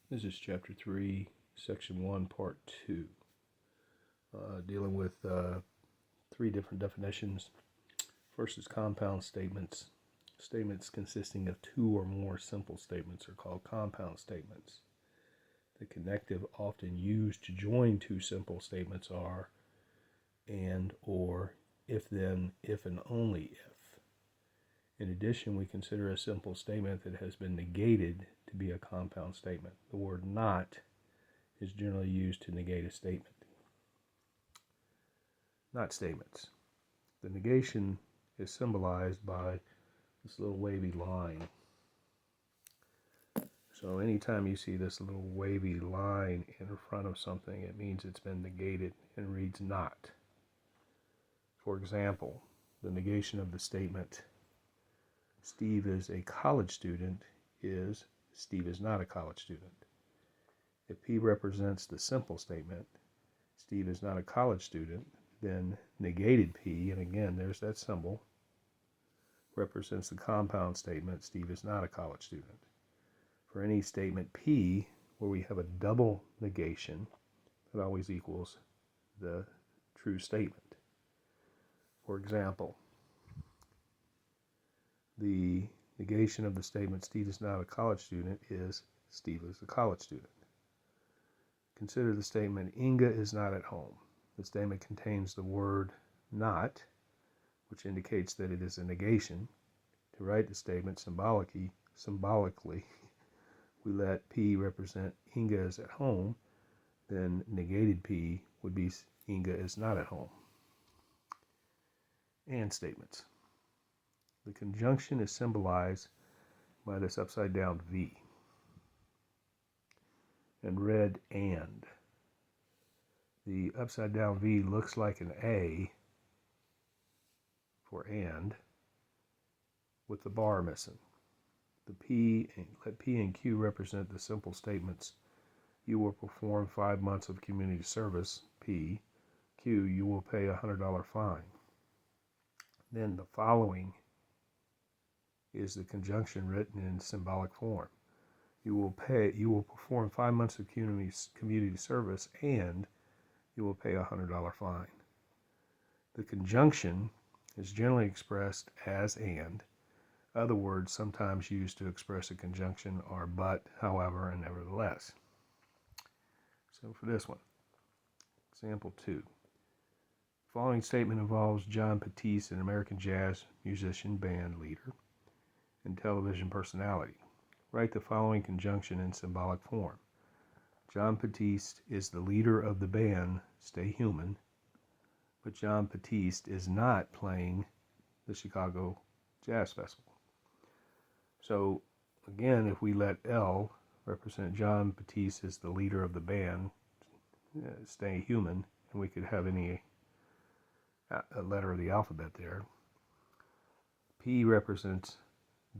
This is Chapter 3, Section 1, Part 2, dealing with 3 different definitions. First is compound statements. Statements consisting of 2 or more simple statements are called compound statements. The connective often used to join 2 simple statements are and, or, if then, if and only if. In addition, we consider a simple statement that has been negated to be a compound statement. The word not is generally used to negate a statement. Not statements. The negation is symbolized by this little wavy line. So anytime you see this little wavy line in front of something, it means it's been negated and reads not. For example, the negation of the statement Steve is a college student is Steve is not a college student. If P represents the simple statement Steve is not a college student, then negated P, and again there's that symbol, represents the compound statement Steve is not a college student. For any statement P where we have a double negation, it always equals the true statement. For example, the negation of the statement Steve is not a college student is Steve is a college student. Consider the statement Inga is not at home. The statement contains the word not, which indicates that it is a negation. To write the statement symbolically, we let P represent Inga is at home, then negated P would be Inga is not at home. And statements. The conjunction is symbolized by this upside down V and read and. The upside down V looks like an A for and with the bar missing. Let P and Q represent the simple statements. You will perform 5 months of community service, P. Q, you will pay a $100 fine. Then the following is the conjunction written in symbolic form. You will perform 5 months of community service and you will pay a $100 fine. The conjunction is generally expressed as and. Other words sometimes used to express a conjunction are but, however, and nevertheless. So for this one, example 2. The following statement involves John Batiste, an American jazz musician, band leader, and television personality. Write the following conjunction in symbolic form. John Batiste is the leader of the band Stay Human, but John Batiste is not playing the Chicago Jazz Festival. So again, if we let L represent John Batiste as the leader of the band Stay Human, and we could have any a letter of the alphabet there. P represents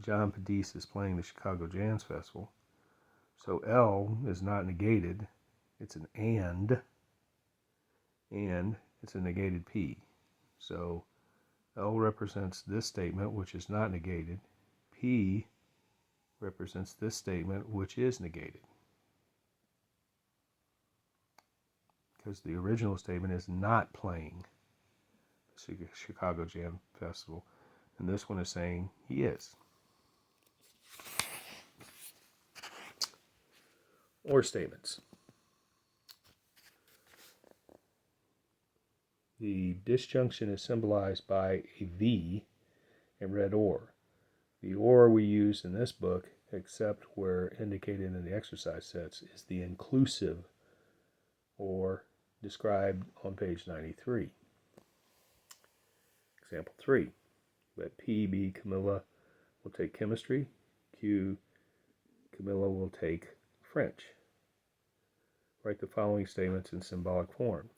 John Batiste is playing the Chicago Jazz Festival. So L is not negated. It's an and it's a negated P. So L represents this statement, which is not negated. P represents this statement, which is negated. Because the original statement is not playing the Chicago Jazz Festival. And this one is saying he is. Or statements. The disjunction is symbolized by a V and read or. The or we use in this book, except where indicated in the exercise sets, is the inclusive or described on page 93. Example 3. Let P be Camilla will take chemistry. Q, Camilla will take French. Write the following statements in symbolic form.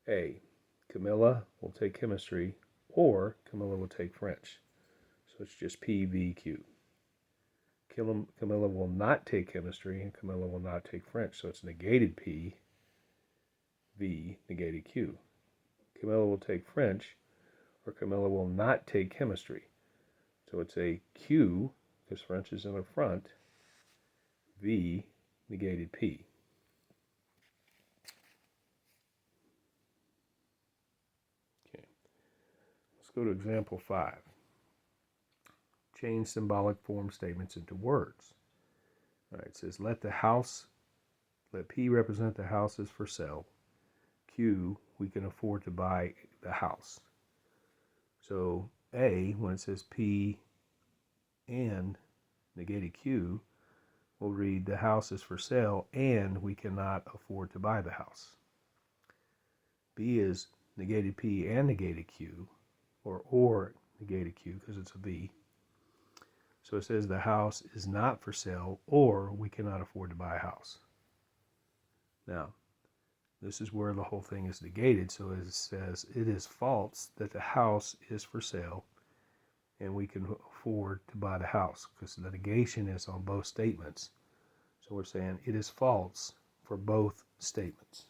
A. Camilla will take chemistry or Camilla will take French. So it's just P, V, Q. Camilla will not take chemistry and Camilla will not take French. So it's negated P, V, negated Q. Camilla will take French or Camilla will not take chemistry. So it's a Q, because French is in the front, V, negated P. Okay, let's go to example 5. Change symbolic form statements into words. All right, it says let P represent the houses for sale. Q, we can afford to buy the house. So A, when it says P and negated Q, we'll read the house is for sale and we cannot afford to buy the house. B is negated P and negated Q, or negated Q because it's a B. So it says the house is not for sale or we cannot afford to buy a house. Now, this is where the whole thing is negated. So it says it is false that the house is for sale and we can afford to buy the house, because the negation is on both statements. So we're saying it is false for both statements.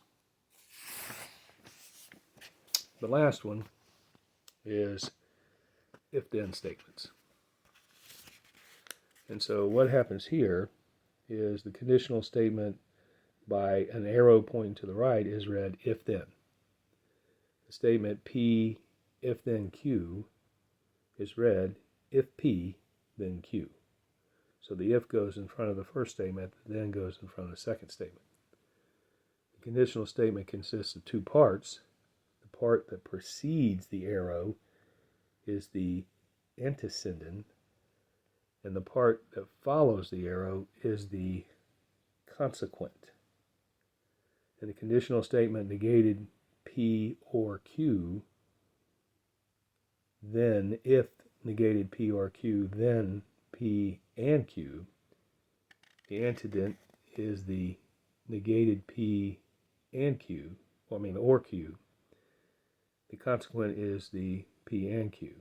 The last one is if-then statements. And so what happens here is the conditional statement by an arrow pointing to the right is read if-then. The statement P if then Q is read if P then Q. So the if goes in front of the first statement, the then goes in front of the second statement. The conditional statement consists of two parts. The part that precedes the arrow is the antecedent, and the part that follows the arrow is the consequent. And the conditional statement negated P or Q, then if negated P or Q, then P and Q. The antecedent is the negated P and Q, or Q. The consequent is the P and Q.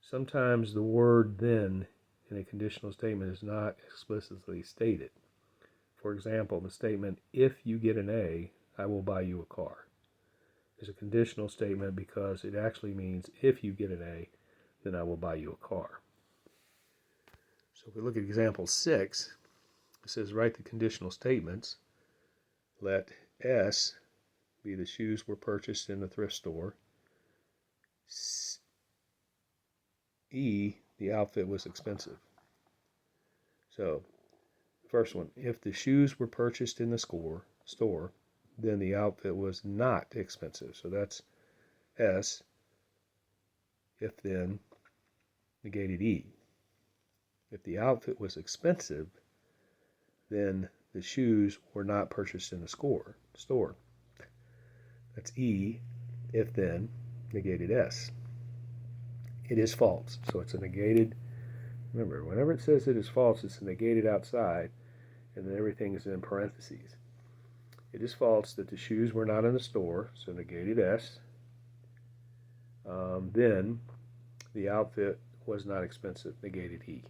Sometimes the word then in a conditional statement is not explicitly stated. For example, the statement, if you get an A, I will buy you a car, is a conditional statement because it actually means if you get an A, then I will buy you a car. So if we look at example 6, it says write the conditional statements. Let S be the shoes were purchased in the thrift store. E, the outfit was expensive. So the first one, if the shoes were purchased in the store, then the outfit was not expensive. So that's S. If then negated E. If the outfit was expensive, then the shoes were not purchased in the store. That's E. If then negated S. It is false. So it's a negated. Remember, whenever it says it is false, it's a negated outside, and then everything is in parentheses. It is false that the shoes were not in the store, so negated S. Then the outfit was not expensive, negated E.